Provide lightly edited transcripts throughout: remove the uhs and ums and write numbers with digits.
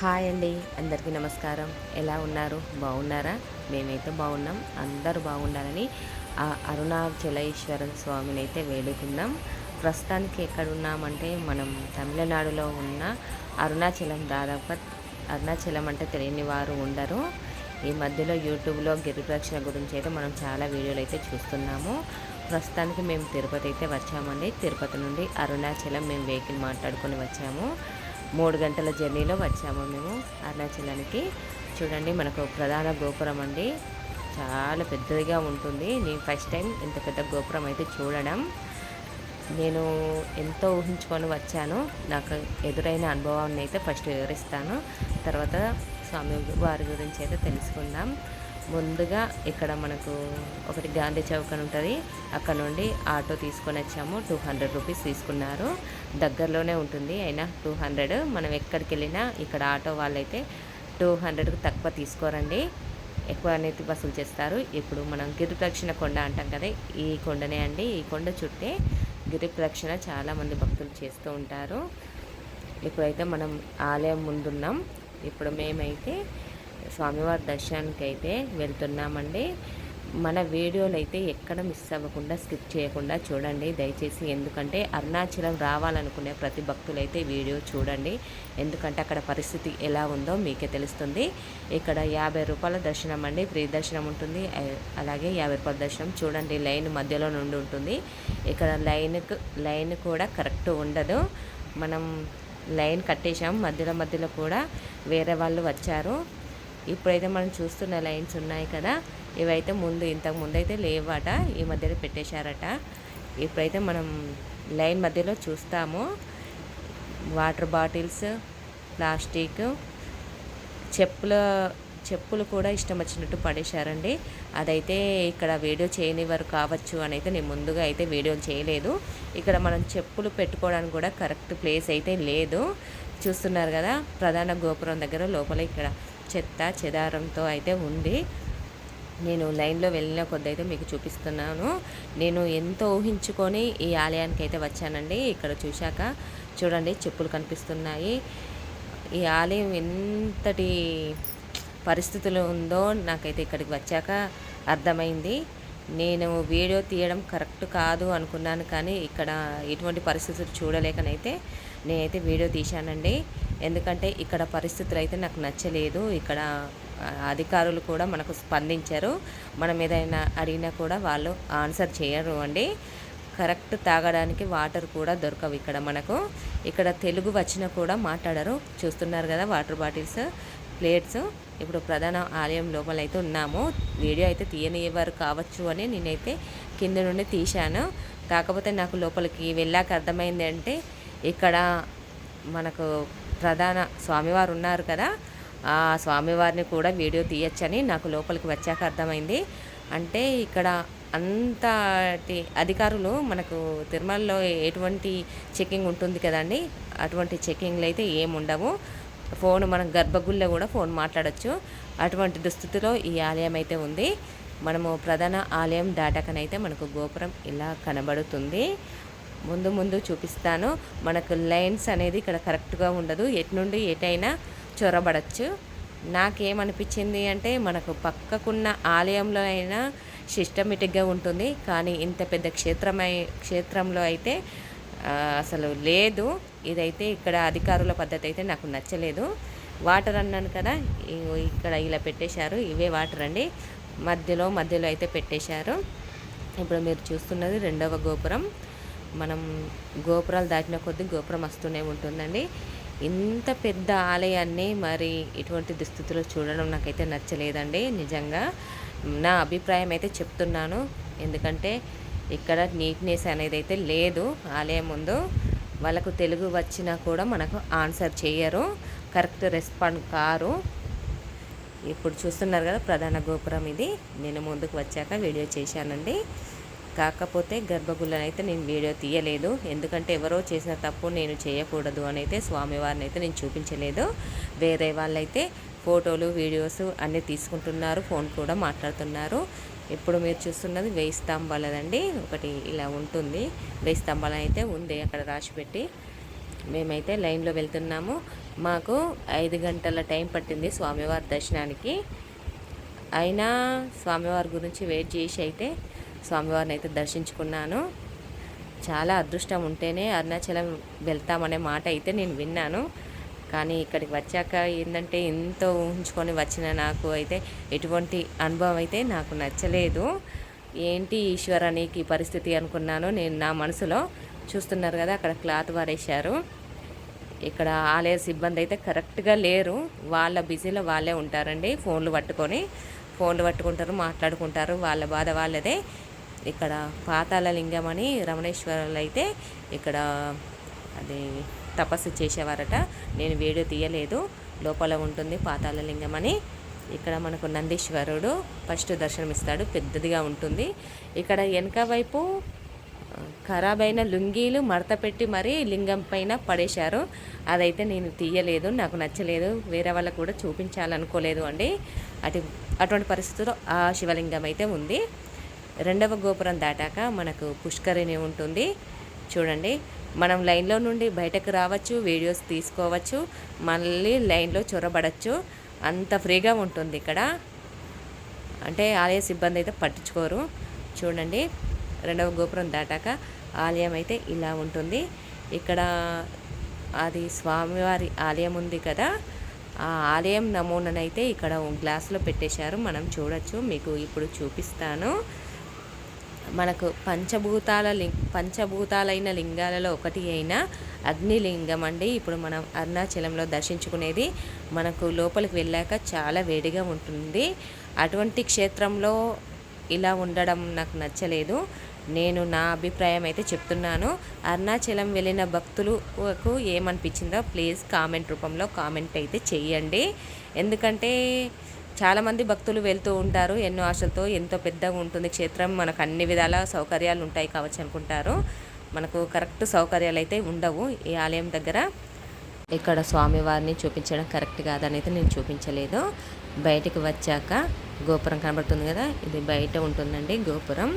Hi అండి, అందరికీ నమస్కారం. ఎలా ఉన్నారు? బాగున్నారా? మేమైతే బాగున్నాం. అందరూ బాగుండాలని ఆ అరుణాచలేశ్వర స్వామిని అయితే వేడుకుందాం. ప్రస్తుతానికి ఎక్కడున్నామంటే మనం తమిళనాడులో ఉన్న అరుణాచలం. దాదాపు అరుణాచలం అంటే తెలియని వారు ఉండరు. ఈ మధ్యలో యూట్యూబ్లో గిరిప్రదక్షిణ గురించి అయితే మనం చాలా వీడియోలు అయితే చూస్తున్నాము. ప్రస్తుతానికి మేము తిరుపతి అయితే వచ్చామండి. తిరుపతి నుండి అరుణాచలం మేము వెహికల్ మాట్లాడుకొని వచ్చాము. 3 గంటల జర్నీలో వచ్చాము మేము అరుణాచలానికి. చూడండి, మనకు ప్రధాన గోపురం అండి. చాలా పెద్దదిగా ఉంటుంది. నేను ఫస్ట్ టైం ఇంత పెద్ద గోపురం అయితే చూడడం. నేను ఎంతో ఊహించుకొని వచ్చాను. నాకు ఎదురైన అనుభవాన్ని అయితే ఫస్ట్ వివరిస్తాను. తర్వాత స్వామి వారి గురించి అయితే తెలుసుకుందాం. ముందుగా ఇక్కడ మనకు ఒకటి గాంధీ చౌక్ అని ఉంటుంది. అక్కడ నుండి ఆటో తీసుకొని వచ్చాము. 200 రూపీస్ తీసుకున్నారు. దగ్గరలోనే ఉంటుంది, అయినా 200. మనం ఎక్కడికి వెళ్ళినా ఇక్కడ ఆటో వాళ్ళైతే 200కు తక్కువ తీసుకోరండి, ఎక్కువ అనేది వసూలు చేస్తారు. ఇప్పుడు మనం గిరి ప్రదక్షిణ కొండ అంటాం కదా, ఈ కొండనే అండి. ఈ కొండ చుట్టే గిరి ప్రదక్షిణ చాలామంది భక్తులు చేస్తూ ఉంటారు. ఇప్పుడైతే మనం ఆలయం ముందున్నాం. ఇప్పుడు మేమైతే స్వామివారి దర్శనానికి అయితే వెళ్తున్నామండి. మన వీడియోలు అయితే ఎక్కడ మిస్ అవ్వకుండా, స్కిప్ చేయకుండా చూడండి దయచేసి. ఎందుకంటే అరుణాచలం రావాలనుకునే ప్రతి భక్తులైతే వీడియో చూడండి. ఎందుకంటే అక్కడ పరిస్థితి ఎలా ఉందో మీకే తెలుస్తుంది. ఇక్కడ 50 రూపాయల దర్శనం అండి, ఫ్రీ దర్శనం ఉంటుంది. అలాగే 50 రూపాయల దర్శనం. చూడండి, లైన్ మధ్యలో నుండి ఉంటుంది. ఇక్కడ లైన్ కూడా కరెక్ట్ ఉండదు. మనం లైన్ కట్టేసాం, మధ్యలో కూడా వేరే వాళ్ళు వచ్చారు. ఇప్పుడైతే మనం చూస్తున్న లైన్స్ ఉన్నాయి కదా, ఇవైతే ఇంతకు ముందు అయితే లేవట, ఈ మధ్యలో పెట్టేశారట. ఇప్పుడైతే మనం లైన్ మధ్యలో చూస్తాము. వాటర్ బాటిల్స్, ప్లాస్టిక్, చెప్పులు కూడా ఇష్టం వచ్చినట్టు పడేశారండి. అదైతే ఇక్కడ వీడియో చేయనివారు కావచ్చు అని అయితే నేను ముందుగా అయితే వీడియోలు చేయలేదు. ఇక్కడ మనం చెప్పులు పెట్టుకోవడానికి కూడా కరెక్ట్ ప్లేస్ అయితే లేదు. చూస్తున్నారు కదా, ప్రధాన గోపురం దగ్గర లోపల ఇక్కడ చెత్త చెదారంతో అయితే ఉంది. నేను లైన్లో వెళ్ళిన కొద్ది అయితే మీకు చూపిస్తున్నాను. నేను ఎంతో ఊహించుకొని ఈ ఆలయానికి అయితే వచ్చానండి. ఇక్కడ చూశాక చూడండి, చెప్పులు కనిపిస్తున్నాయి. ఈ ఆలయం ఎంతటి పరిస్థితులు ఉందో నాకైతే ఇక్కడికి వచ్చాక అర్థమైంది. నేను వీడియో తీయడం కరెక్ట్ కాదు అనుకున్నాను, కానీ ఇక్కడ ఎటువంటి పరిస్థితులు చూడలేకనైతే నేనైతే వీడియో తీశానండి. ఎందుకంటే ఇక్కడ పరిస్థితులు అయితే నాకు నచ్చలేదు. ఇక్కడ అధికారులు కూడా మనకు స్పందించారు. మనం ఏదైనా అడిగినా కూడా వాళ్ళు ఆన్సర్ చేయరు అండి. కరెక్ట్ తాగడానికి వాటర్ కూడా దొరకవు ఇక్కడ మనకు. ఇక్కడ తెలుగు వచ్చినా కూడా మాట్లాడరు. చూస్తున్నారు కదా, వాటర్ బాటిల్స్, ప్లేట్స్. ఇప్పుడు ప్రధాన ఆలయం లోపల అయితే ఉన్నాము. వీడియో అయితే తీయనివ్వరు కావచ్చు అని నేనైతే కింద నుండి తీశాను. కాకపోతే నాకు లోపలికి వెళ్ళాక అర్థమైంది అంటే, ఇక్కడ మనకు ప్రధాన స్వామివారు ఉన్నారు కదా, ఆ స్వామివారిని కూడా వీడియో తీయచ్చని నాకు లోపలికి వచ్చాక అర్థమైంది. అంటే ఇక్కడ అంతటి అధికారులు మనకు తిరుమలలో ఎటువంటి చెకింగ్ ఉంటుంది కదండి, అటువంటి చెకింగ్లు అయితే ఏముండవు. ఫోన్ మనం గర్భగుడిలో కూడా ఫోన్ మాట్లాడచ్చు. అటువంటి దుస్థితిలో ఈ ఆలయం అయితే ఉంది. మనము ప్రధాన ఆలయం దాటాకనైతే మనకు గోపురం ఇలా కనబడుతుంది. ముందు చూపిస్తాను. మనకు లైన్స్ అనేది ఇక్కడ కరెక్ట్గా ఉండదు. ఎటు నుండి ఎటైనా చొరబడచ్చు. నాకేమనిపించింది అంటే, మనకు పక్కకున్న ఆలయంలో అయినా సిస్టమేటిక్గా ఉంటుంది, కానీ ఇంత పెద్ద క్షేత్రంలో అయితే అసలు లేదు. ఇదైతే ఇక్కడ అధికారుల పద్ధతి అయితే నాకు నచ్చలేదు. వాటర్ అన్నాను కదా, ఇక్కడ ఇలా పెట్టేశారు. ఇవే వాటర్ అండి, మధ్యలో అయితే పెట్టేశారు. ఇప్పుడు మీరు చూస్తున్నది 2వ గోపురం. మనం గోపురాలు దాటిన కొద్దీ గోపురం వస్తూనే ఉంటుందండి. ఇంత పెద్ద ఆలయాన్ని మరి ఇటువంటి దుస్థితులు చూడడం నాకైతే నచ్చలేదండి. నిజంగా నా అభిప్రాయం అయితే చెప్తున్నాను. ఎందుకంటే ఇక్కడ నీట్నెస్ అనేది అయితే లేదు. ఆలయం ముందు వాళ్ళకు తెలుగు వచ్చినా కూడా మనకు ఆన్సర్ చేయరు, కరెక్ట్ రెస్పాండ్ కారు. ఇప్పుడు చూస్తున్నారు కదా, ప్రధాన గోపురం ఇది. నేను ముందుకు వచ్చాక వీడియో చేశానండి. కాకపోతే గర్భగుడిని అయితే నేను వీడియో తీయలేదు. ఎందుకంటే ఎవరో చేసిన తప్పు నేను చేయకూడదు అని అయితే స్వామివారిని అయితే నేను చూపించలేదు. వేరే వాళ్ళైతే ఫోటోలు, వీడియోస్ అన్నీ తీసుకుంటున్నారు, ఫోన్ కూడా మాట్లాడుతున్నారు. ఇప్పుడు మీరు చూస్తున్నది 1000 స్తంభాలదండి. ఒకటి ఇలా ఉంటుంది, 1000 స్తంభాలు అయితే ఉంది అక్కడ రాసి పెట్టి. మేమైతే లైన్లో వెళ్తున్నాము. మాకు 5 గంటల టైం పట్టింది స్వామివారి దర్శనానికి. అయినా స్వామివారి గురించి వెయిట్ చేసి అయితే స్వామివారిని అయితే దర్శించుకున్నాను. చాలా అదృష్టం ఉంటేనే అరుణాచలం వెళ్తామనే మాట అయితే నేను విన్నాను. కానీ ఇక్కడికి వచ్చాక ఏంటంటే ఎంతో ఊహించుకొని వచ్చిన నాకు అయితే ఎటువంటి అనుభవం అయితే నాకు నచ్చలేదు. ఏంటి ఈశ్వర నీకు ఈ పరిస్థితి అనుకున్నాను నేను నా మనసులో. చూస్తున్నారు కదా అక్కడ క్లాత్ వారేశారు. ఇక్కడ ఆలయ సిబ్బంది అయితే కరెక్ట్గా లేరు. వాళ్ళ బిజీలో వాళ్ళే ఉంటారండి. ఫోన్లు పట్టుకుంటారు, మాట్లాడుకుంటారు, వాళ్ళ బాధ వాళ్ళదే. ఇక్కడ పాతాళ లింగం అని రమణేశ్వరులు అయితే ఇక్కడ అది తపస్సు చేసేవారట. నేను వీడియో తీయలేదు. లోపల ఉంటుంది పాతాళ లింగం అని. ఇక్కడ మనకు నందీశ్వరుడు ఫస్ట్ దర్శనమిస్తాడు, పెద్దదిగా ఉంటుంది. ఇక్కడ వెనక వైపు ఖరాబైన లుంగీలు మడత పెట్టి మరీ లింగం పైన పడేశారు. అదైతే నేను తీయలేదు, నాకు నచ్చలేదు, వేరే వాళ్ళకు కూడా చూపించాలనుకోలేదు అండి. అటువంటి పరిస్థితుల్లో ఆ శివలింగం అయితే ఉంది. రెండవ గోపురం దాటాక మనకు పుష్కరిణి ఉంటుంది. చూడండి, మనం లైన్లో నుండి బయటకు రావచ్చు, వీడియోస్ తీసుకోవచ్చు, మళ్ళీ లైన్లో చొరబడచ్చు. అంత ఫ్రీగా ఉంటుంది ఇక్కడ. అంటే ఆలయ సిబ్బంది అయితే పట్టించుకోరు. చూడండి, రెండవ గోపురం దాటాక ఆలయం అయితే ఇలా ఉంటుంది. ఇక్కడ అది స్వామివారి ఆలయం ఉంది కదా, ఆ ఆలయం నమూనానైతే ఇక్కడ గ్లాసులో పెట్టేశారు. మనం చూడొచ్చు, మీకు ఇప్పుడు చూపిస్తాను. మనకు పంచభూతాలైన లింగాలలో ఒకటి అయిన అగ్నిలింగం అండి. ఇప్పుడు మనం అరుణాచలంలో దర్శించుకునేది. మనకు లోపలికి వెళ్ళాక చాలా వేడిగా ఉంటుంది. అటువంటి క్షేత్రంలో ఇలా ఉండడం నాకు నచ్చలేదు. నేను నా అభిప్రాయం అయితే చెప్తున్నాను. అరుణాచలం వెళ్ళిన భక్తులకు ఏమనిపించిందో ప్లీజ్ కామెంట్ రూపంలో కామెంట్ అయితే చెయ్యండి. ఎందుకంటే చాలామంది భక్తులు వెళ్తూ ఉంటారు ఎన్నో ఆశలతో. ఎంతో పెద్దగా ఉంటుంది క్షేత్రం, మనకు అన్ని విధాల సౌకర్యాలు ఉంటాయి కావచ్చు అనుకుంటారు. మనకు కరెక్ట్ సౌకర్యాలు అయితే ఉండవు ఈ ఆలయం దగ్గర. ఇక్కడ స్వామివారిని చూపించడం కరెక్ట్ కాదని అయితే నేను చూపించలేదు. బయటికి వచ్చాక గోపురం కనబడుతుంది కదా, ఇది బయట ఉంటుందండి గోపురం.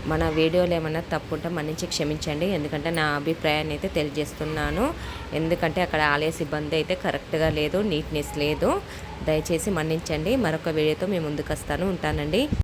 మన వీడియోలో ఏమన్నా తప్పు ఉంటే మన్నించి క్షమించండి. ఎందుకంటే నా అభిప్రాయాన్ని అయితే తెలియజేస్తున్నాను. ఎందుకంటే అక్కడ ఆలయ సిబ్బంది అయితే కరెక్ట్గా లేదు, నీట్నెస్ లేదు. దయచేసి మన్నించండి. మరొక వీడియోతో మేము ముందుకు వస్తాను. ఉంటానండి.